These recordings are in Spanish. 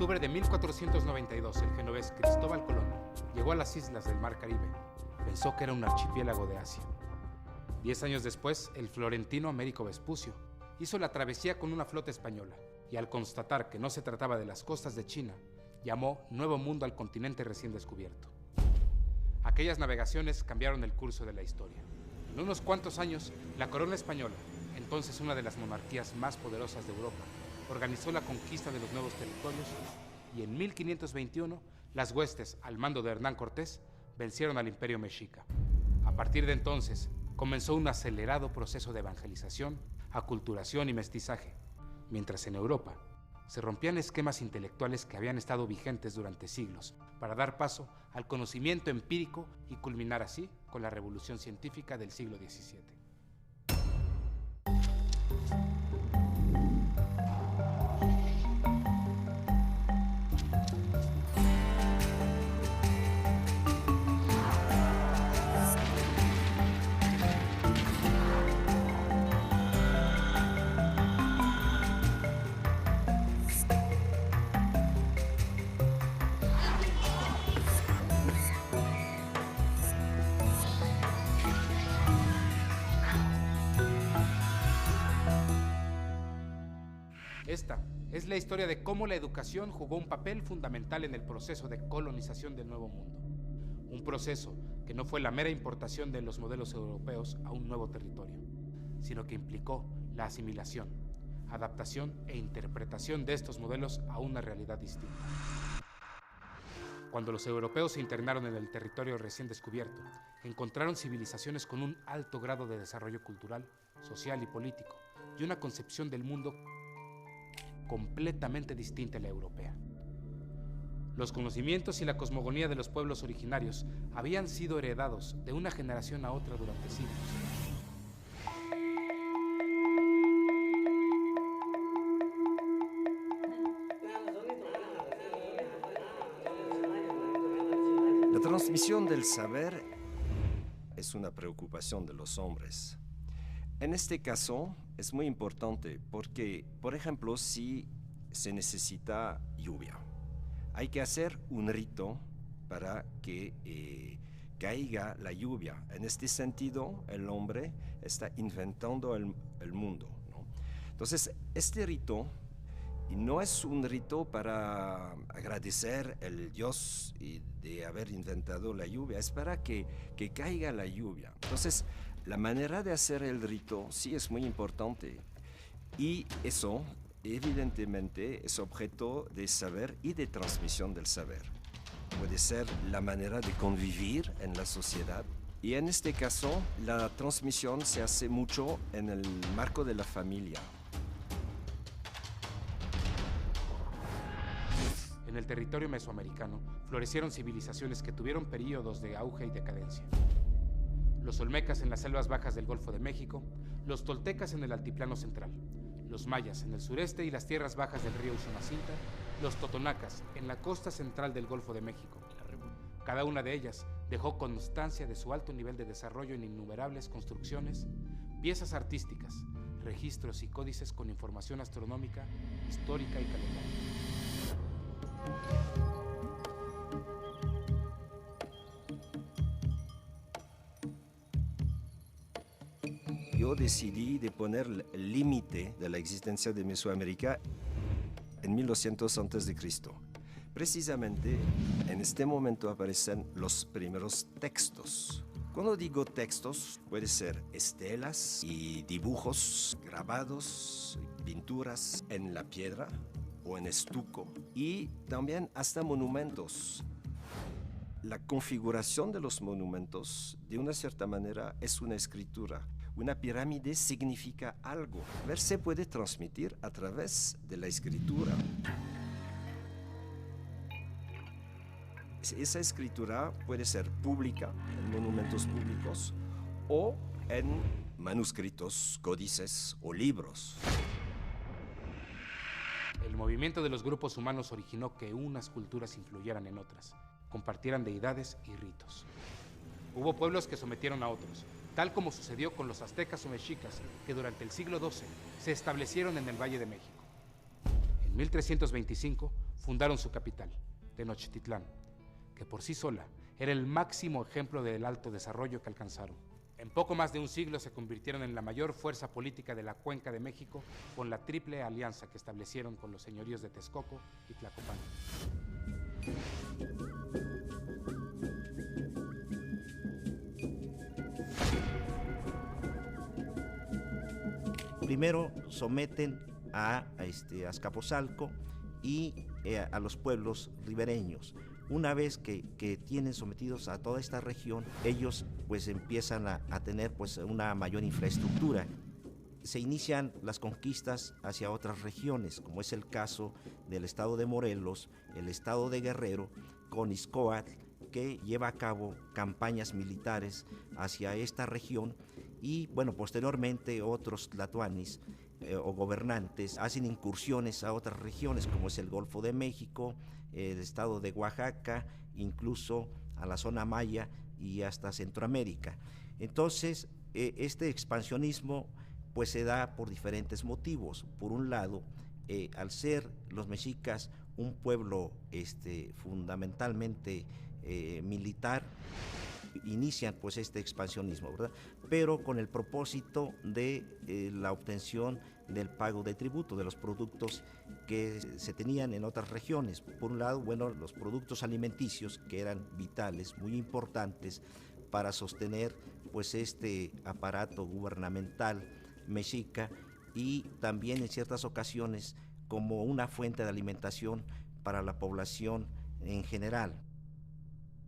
octubre de 1492, el genovés Cristóbal Colón llegó a las islas del Mar Caribe. Pensó que era un archipiélago de Asia. 10 años después, el florentino Américo Vespucio hizo la travesía con una flota española y al constatar que no se trataba de las costas de China, llamó Nuevo Mundo al continente recién descubierto. Aquellas navegaciones cambiaron el curso de la historia. En unos cuantos años, la corona española, entonces una de las monarquías más poderosas de Europa, organizó la conquista de los nuevos territorios y en 1521 las huestes, al mando de Hernán Cortés, vencieron al Imperio Mexica. A partir de entonces, comenzó un acelerado proceso de evangelización, aculturación y mestizaje, mientras en Europa se rompían esquemas intelectuales que habían estado vigentes durante siglos para dar paso al conocimiento empírico y culminar así con la revolución científica del siglo XVII. Esta es la historia de cómo la educación jugó un papel fundamental en el proceso de colonización del Nuevo Mundo. Un proceso que no fue la mera importación de los modelos europeos a un nuevo territorio, sino que implicó la asimilación, adaptación e interpretación de estos modelos a una realidad distinta. Cuando los europeos se internaron en el territorio recién descubierto, encontraron civilizaciones con un alto grado de desarrollo cultural, social y político, y una concepción del mundo completamente distinta a la europea. Los conocimientos y la cosmogonía de los pueblos originarios habían sido heredados de una generación a otra durante siglos. La transmisión del saber es una preocupación de los hombres. En este caso es muy importante porque, por ejemplo, si se necesita lluvia, hay que hacer un rito para que caiga la lluvia. En este sentido, el hombre está inventando el mundo, ¿no? Entonces, este rito no es un rito para agradecer al Dios de haber inventado la lluvia, es para que caiga la lluvia. Entonces, la manera de hacer el rito sí es muy importante y eso evidentemente es objeto de saber y de transmisión del saber. Puede ser la manera de convivir en la sociedad y en este caso la transmisión se hace mucho en el marco de la familia. En el territorio mesoamericano florecieron civilizaciones que tuvieron períodos de auge y decadencia. Los olmecas en las selvas bajas del Golfo de México, los toltecas en el altiplano central, los mayas en el sureste y las tierras bajas del río Usumacinta, los totonacas en la costa central del Golfo de México. Cada una de ellas dejó constancia de su alto nivel de desarrollo en innumerables construcciones, piezas artísticas, registros y códices con información astronómica, histórica y calendario. Yo decidí de poner el límite de la existencia de Mesoamérica en 1200 a.C. Precisamente en este momento aparecen los primeros textos. Cuando digo textos, puede ser estelas y dibujos, grabados, pinturas en la piedra o en estuco y también hasta monumentos. La configuración de los monumentos, de una cierta manera, es una escritura. Una pirámide significa algo. Se puede transmitir a través de la escritura. Esa escritura puede ser pública, en monumentos públicos, o en manuscritos, códices o libros. El movimiento de los grupos humanos originó que unas culturas influyeran en otras, compartieran deidades y ritos. Hubo pueblos que sometieron a otros, tal como sucedió con los aztecas o mexicas, que durante el siglo XII se establecieron en el Valle de México. En 1325 fundaron su capital, Tenochtitlán, que por sí sola era el máximo ejemplo del alto desarrollo que alcanzaron. En poco más de un siglo se convirtieron en la mayor fuerza política de la Cuenca de México con la triple alianza que establecieron con los señoríos de Texcoco y Tlacopan. Primero someten a Azcapotzalco y a los pueblos ribereños. Una vez que tienen sometidos a toda esta región, ellos pues empiezan a tener pues una mayor infraestructura. Se inician las conquistas hacia otras regiones, como es el caso del estado de Morelos, el estado de Guerrero, con Izcóatl, que lleva a cabo campañas militares hacia esta región, y bueno, posteriormente otros tlatoanis o gobernantes hacen incursiones a otras regiones, como es el Golfo de México, el estado de Oaxaca, incluso a la zona maya y hasta Centroamérica. Entonces, este expansionismo pues se da por diferentes motivos. Por un lado, al ser los mexicas un pueblo fundamentalmente militar, inician pues este expansionismo, ¿verdad? Pero con el propósito de la obtención del pago de tributo de los productos que se tenían en otras regiones. Por un lado, bueno, los productos alimenticios, que eran vitales, muy importantes para sostener pues este aparato gubernamental mexica, y también en ciertas ocasiones como una fuente de alimentación para la población en general.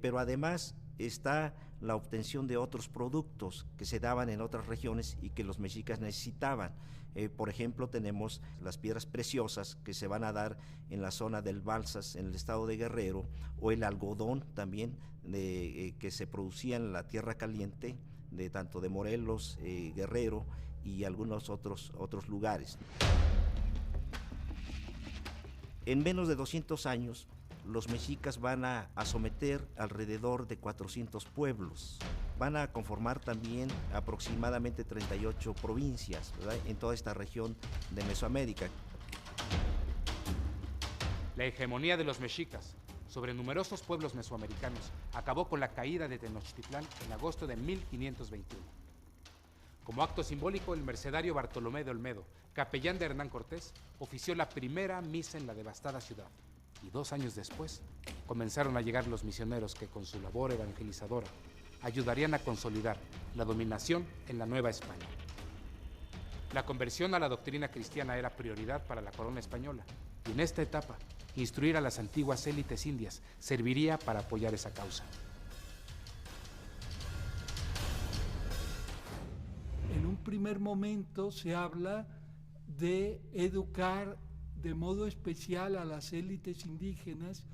Pero además está la obtención de otros productos que se daban en otras regiones y que los mexicas necesitaban. Por ejemplo, tenemos las piedras preciosas que se van a dar en la zona del Balsas, en el estado de Guerrero, o el algodón también que se producía en la tierra caliente, tanto de Morelos, Guerrero y algunos otros lugares. En menos de 200 años, los mexicas van a someter alrededor de 400 pueblos. Van a conformar también aproximadamente 38 provincias, ¿verdad?, en toda esta región de Mesoamérica. La hegemonía de los mexicas sobre numerosos pueblos mesoamericanos acabó con la caída de Tenochtitlán en agosto de 1521. Como acto simbólico, el mercedario Bartolomé de Olmedo, capellán de Hernán Cortés, ofició la primera misa en la devastada ciudad. Y 2 años después, comenzaron a llegar los misioneros que con su labor evangelizadora ayudarían a consolidar la dominación en la Nueva España. La conversión a la doctrina cristiana era prioridad para la corona española, y en esta etapa, instruir a las antiguas élites indias serviría para apoyar esa causa. En un primer momento se habla de educar de modo especial a las élites indígenas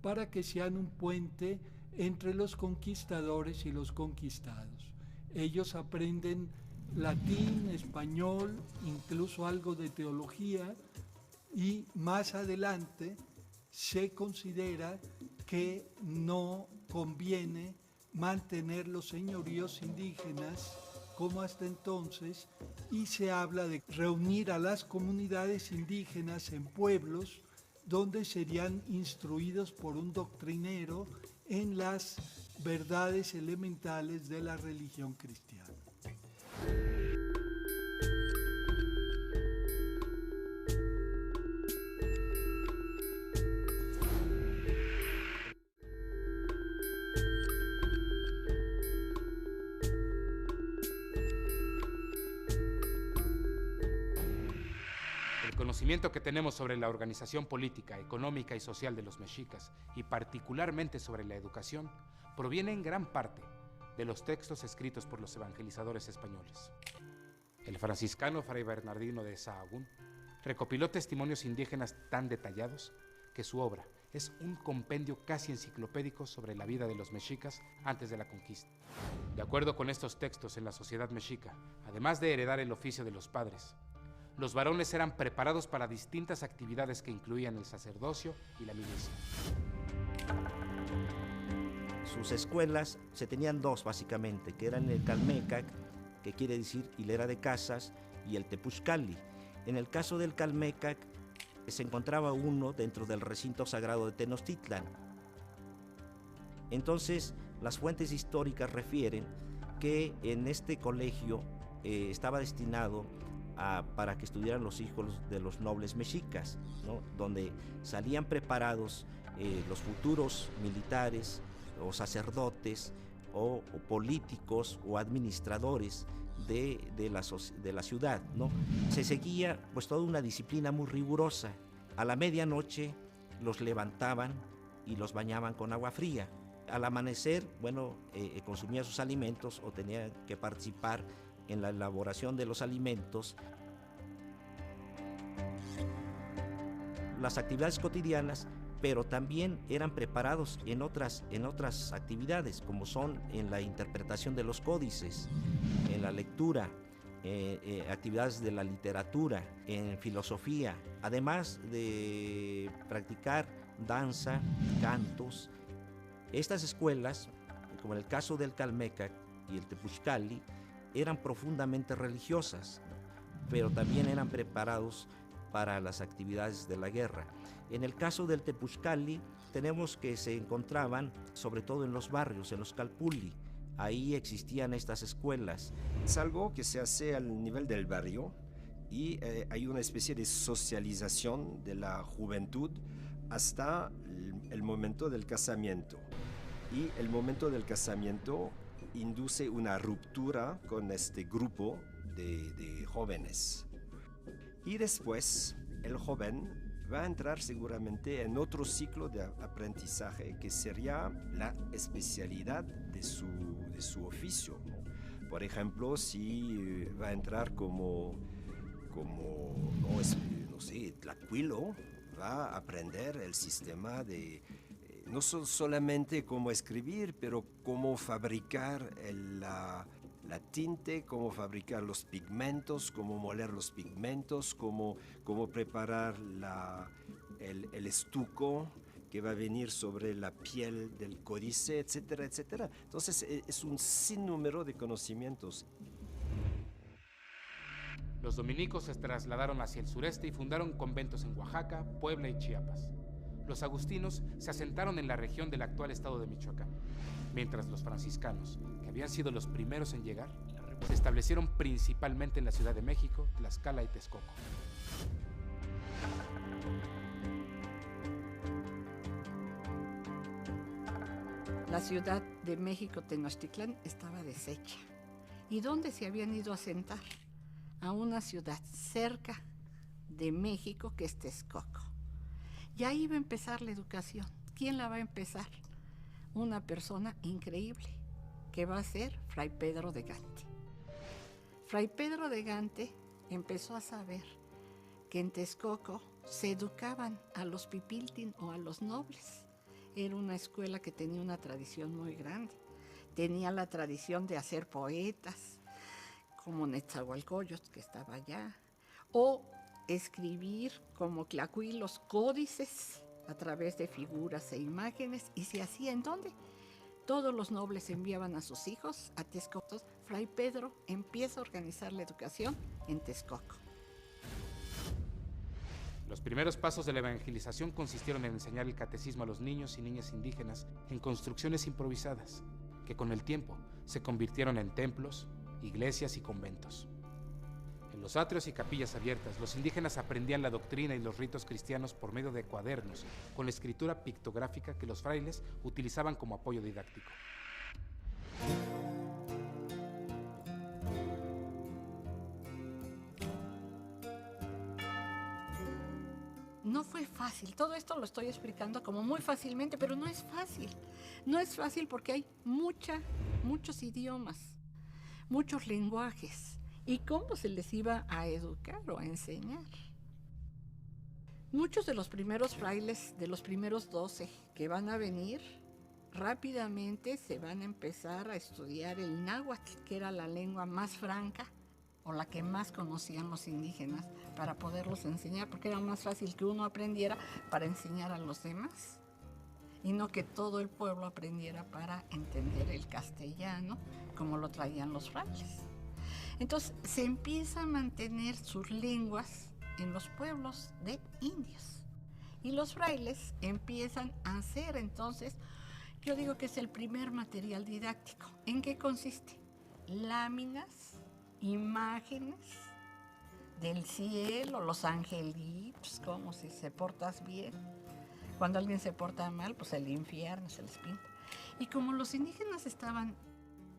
para que sean un puente entre los conquistadores y los conquistados. Ellos aprenden latín, español, incluso algo de teología, y más adelante se considera que no conviene mantener los señoríos indígenas como hasta entonces, y se habla de reunir a las comunidades indígenas en pueblos donde serían instruidos por un doctrinero en las verdades elementales de la religión cristiana. El conocimiento que tenemos sobre la organización política, económica y social de los mexicas, y particularmente sobre la educación, proviene en gran parte de los textos escritos por los evangelizadores españoles. El franciscano Fray Bernardino de Sahagún recopiló testimonios indígenas tan detallados que su obra es un compendio casi enciclopédico sobre la vida de los mexicas antes de la conquista. De acuerdo con estos textos, en la sociedad mexica, además de heredar el oficio de los padres, los varones eran preparados para distintas actividades que incluían el sacerdocio y la milicia. Sus escuelas se tenían 2 básicamente, que eran el Calmecac, que quiere decir hilera de casas, y el Tepuxcali. En el caso del Calmecac, se encontraba uno dentro del recinto sagrado de Tenochtitlan. Entonces, las fuentes históricas refieren que en este colegio estaba destinado para que estudiaran los hijos de los nobles mexicas, ¿no? Donde salían preparados los futuros militares o sacerdotes o políticos o administradores de la ciudad, ¿no? Se seguía pues toda una disciplina muy rigurosa. A la medianoche los levantaban y los bañaban con agua fría. Al amanecer, bueno, consumían sus alimentos o tenían que participar en la elaboración de los alimentos. Las actividades cotidianas, pero también eran preparados en otras actividades, como son en la interpretación de los códices, en la lectura, actividades de la literatura, en filosofía, además de practicar danza, cantos. Estas escuelas, como en el caso del Calmecac y el Tepuxcali, eran profundamente religiosas, pero también eran preparados para las actividades de la guerra. En el caso del Tepuxcali, tenemos que se encontraban sobre todo en los barrios, en los calpulli. Ahí existían estas escuelas. Es algo que se hace al nivel del barrio y hay una especie de socialización de la juventud hasta el momento del casamiento. Y el momento del casamiento induce una ruptura con este grupo de jóvenes. Y después el joven va a entrar seguramente en otro ciclo de aprendizaje que sería la especialidad de su oficio, ¿no? Por ejemplo, si va a entrar como no sé, tlacuilo, va a aprender el sistema de no solamente cómo escribir, pero cómo fabricar la tinte, cómo fabricar los pigmentos, cómo moler los pigmentos, cómo preparar el estuco que va a venir sobre la piel del códice, etcétera, etcétera. Entonces es un sinnúmero de conocimientos. Los dominicos se trasladaron hacia el sureste y fundaron conventos en Oaxaca, Puebla y Chiapas. Los agustinos se asentaron en la región del actual estado de Michoacán, mientras los franciscanos, que habían sido los primeros en llegar, se establecieron principalmente en la Ciudad de México, Tlaxcala y Texcoco. La Ciudad de México, Tenochtitlán, estaba deshecha. ¿Y dónde se habían ido a asentar? A una ciudad cerca de México, que es Texcoco. Y ahí va a empezar la educación. ¿Quién la va a empezar? Una persona increíble, que va a ser Fray Pedro de Gante. Fray Pedro de Gante empezó a saber que en Texcoco se educaban a los pipiltin o a los nobles. Era una escuela que tenía una tradición muy grande. Tenía la tradición de hacer poetas, como Netzahualcóyotl, que estaba allá, o escribir como tlacuilos códices a través de figuras e imágenes. ¿Y se hacía en dónde? Todos los nobles enviaban a sus hijos a Texcoco. Fray Pedro empieza a organizar la educación en Texcoco. Los primeros pasos de la evangelización consistieron en enseñar el catecismo a los niños y niñas indígenas en construcciones improvisadas, que con el tiempo se convirtieron en templos, iglesias y conventos. En los atrios y capillas abiertas, los indígenas aprendían la doctrina y los ritos cristianos por medio de cuadernos, con la escritura pictográfica que los frailes utilizaban como apoyo didáctico. No fue fácil, todo esto lo estoy explicando como muy fácilmente, pero no es fácil. No es fácil porque hay muchos idiomas, muchos lenguajes. ¿Y cómo se les iba a educar o a enseñar? Muchos de los primeros frailes, de los primeros 12 que van a venir, rápidamente se van a empezar a estudiar el náhuatl, que era la lengua más franca o la que más conocían los indígenas, para poderlos enseñar, porque era más fácil que uno aprendiera para enseñar a los demás y no que todo el pueblo aprendiera para entender el castellano como lo traían los frailes. Entonces se empieza a mantener sus lenguas en los pueblos de indios. Y los frailes empiezan a hacer entonces, yo digo que es el primer material didáctico. ¿En qué consiste? Láminas, imágenes del cielo, los angelitos, como si se portas bien. Cuando alguien se porta mal, pues el infierno se les pinta. Y como los indígenas estaban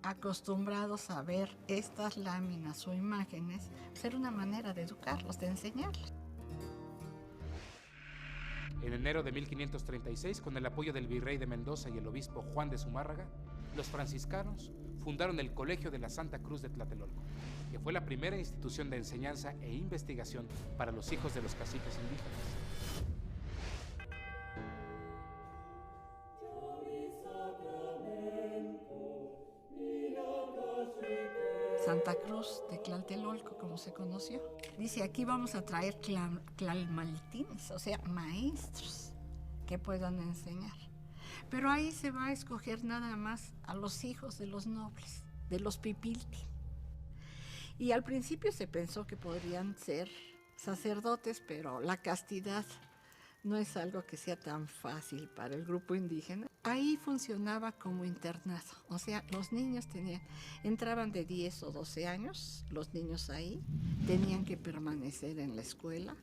acostumbrados a ver estas láminas o imágenes, pues era una manera de educarlos, de enseñarles. En enero de 1536, con el apoyo del virrey de Mendoza y el obispo Juan de Zumárraga, los franciscanos fundaron el Colegio de la Santa Cruz de Tlatelolco, que fue la primera institución de enseñanza e investigación para los hijos de los caciques indígenas. Santa Cruz de Tlatelolco, como se conoció. Dice, aquí vamos a traer tlalmaltines, o sea, maestros que puedan enseñar. Pero ahí se va a escoger nada más a los hijos de los nobles, de los pipilti. Y al principio se pensó que podrían ser sacerdotes, pero la castidad no es algo que sea tan fácil para el grupo indígena. Ahí funcionaba como internado, o sea, los niños entraban de 10 o 12 años, los niños ahí tenían que permanecer en la escuela,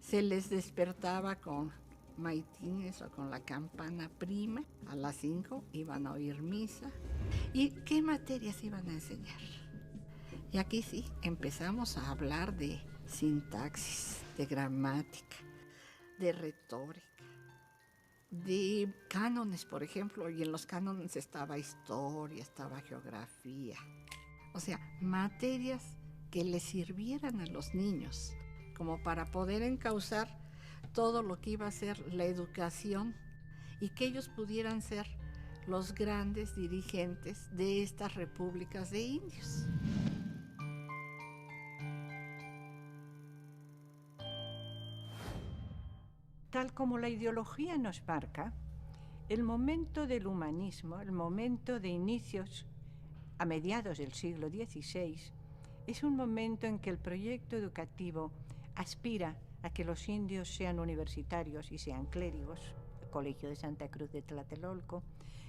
se les despertaba con maitines o con la campana prima, a las 5 iban a oír misa. ¿Y qué materias iban a enseñar? Y aquí sí, empezamos a hablar de sintaxis, de gramática, de retórica, de cánones, por ejemplo, y en los cánones estaba historia, estaba geografía, o sea, materias que les sirvieran a los niños como para poder encauzar todo lo que iba a ser la educación y que ellos pudieran ser los grandes dirigentes de estas repúblicas de indios. Tal como la ideología nos marca, el momento del humanismo, el momento de inicios a mediados del siglo XVI, es un momento en que el proyecto educativo aspira a que los indios sean universitarios y sean clérigos, el Colegio de Santa Cruz de Tlatelolco.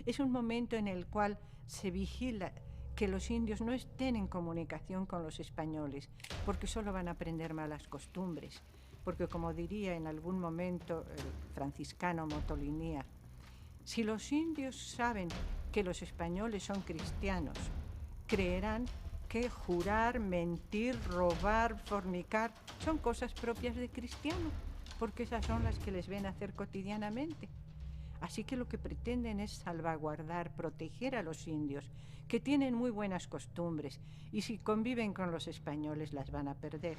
Es un momento en el cual se vigila que los indios no estén en comunicación con los españoles, porque solo van a aprender malas costumbres. Porque, como diría en algún momento el franciscano Motolinía, si los indios saben que los españoles son cristianos, creerán que jurar, mentir, robar, fornicar son cosas propias de cristiano, porque esas son las que les ven hacer cotidianamente. Así que lo que pretenden es salvaguardar, proteger a los indios, que tienen muy buenas costumbres, y si conviven con los españoles las van a perder.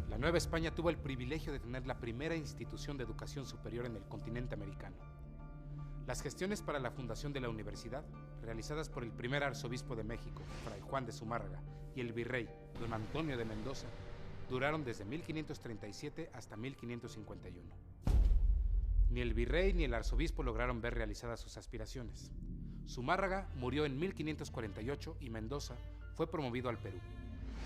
La Nueva España tuvo el privilegio de tener la primera institución de educación superior en el continente americano. Las gestiones para la fundación de la universidad, realizadas por el primer arzobispo de México, Fray Juan de Zumárraga, y el virrey, don Antonio de Mendoza, duraron desde 1537 hasta 1551. Ni el virrey ni el arzobispo lograron ver realizadas sus aspiraciones. Zumárraga murió en 1548 y Mendoza fue promovido al Perú.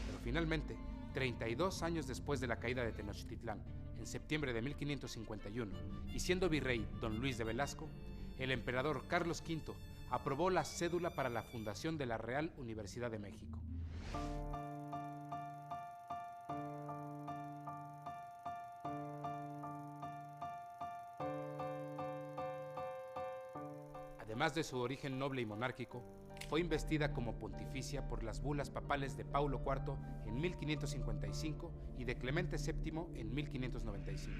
Pero finalmente, 32 años después de la caída de Tenochtitlán, en septiembre de 1551, y siendo virrey don Luis de Velasco, el emperador Carlos V aprobó la cédula para la fundación de la Real Universidad de México. Además de su origen noble y monárquico, fue investida como pontificia por las bulas papales de Paulo IV en 1555 y de Clemente VII en 1595.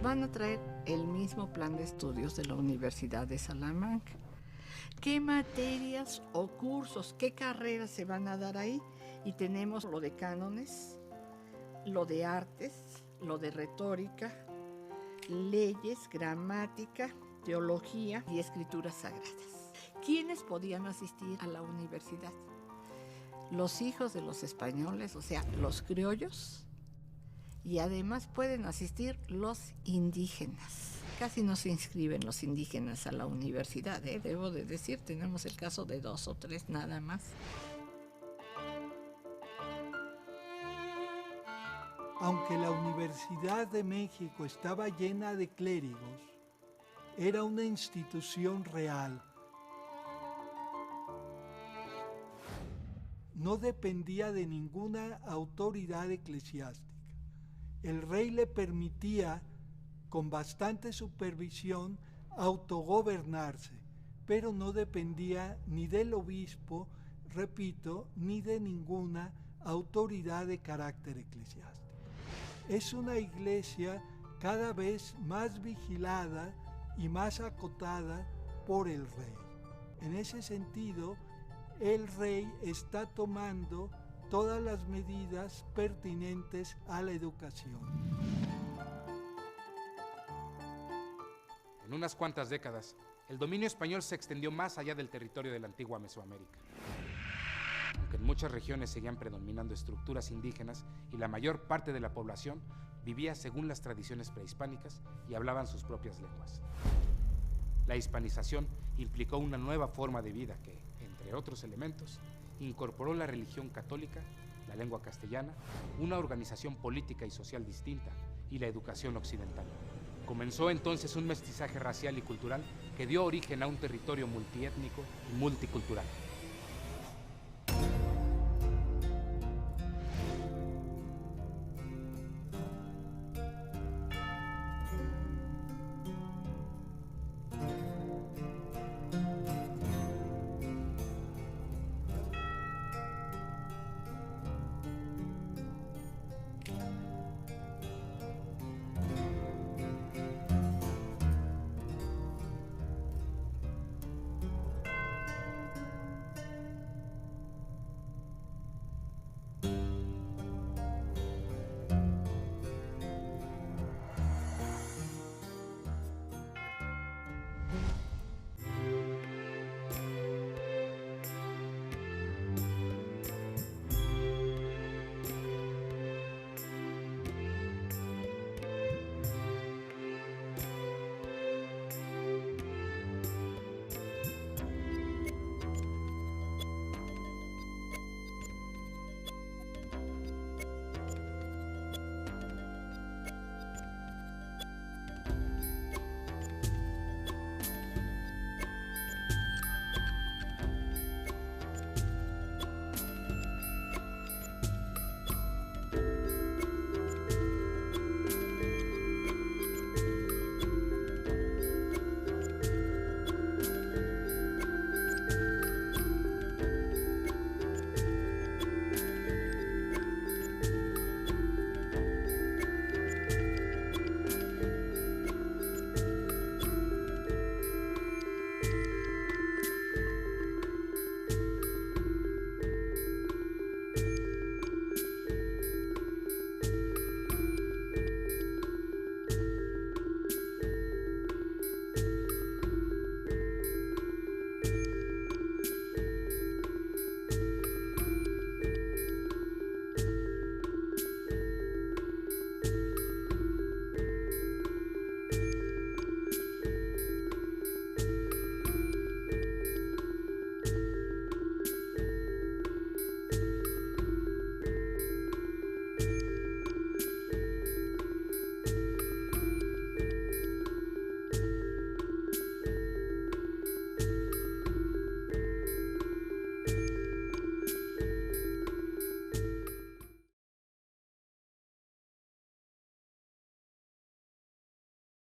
Van a traer el mismo plan de estudios de la Universidad de Salamanca. ¿Qué materias o cursos, qué carreras se van a dar ahí? Y tenemos lo de cánones, lo de artes, lo de retórica, leyes, gramática, teología y escrituras sagradas. ¿Quiénes podían asistir a la universidad? Los hijos de los españoles, o sea, los criollos, y además pueden asistir los indígenas. Casi no se inscriben los indígenas a la universidad, debo de decir, tenemos el caso de 2 o 3 nada más. Aunque la Universidad de México estaba llena de clérigos, era una institución real. No dependía de ninguna autoridad eclesiástica. El rey le permitía, con bastante supervisión, autogobernarse, pero no dependía ni del obispo, repito, ni de ninguna autoridad de carácter eclesiástico. Es una iglesia cada vez más vigilada y más acotada por el rey. En ese sentido, el rey está tomando todas las medidas pertinentes a la educación. En unas cuantas décadas, el dominio español se extendió más allá del territorio de la antigua Mesoamérica. Aunque en muchas regiones seguían predominando estructuras indígenas y la mayor parte de la población vivía según las tradiciones prehispánicas y hablaban sus propias lenguas. La hispanización implicó una nueva forma de vida que, entre otros elementos, incorporó la religión católica, la lengua castellana, una organización política y social distinta y la educación occidental. Comenzó entonces un mestizaje racial y cultural que dio origen a un territorio multiétnico y multicultural.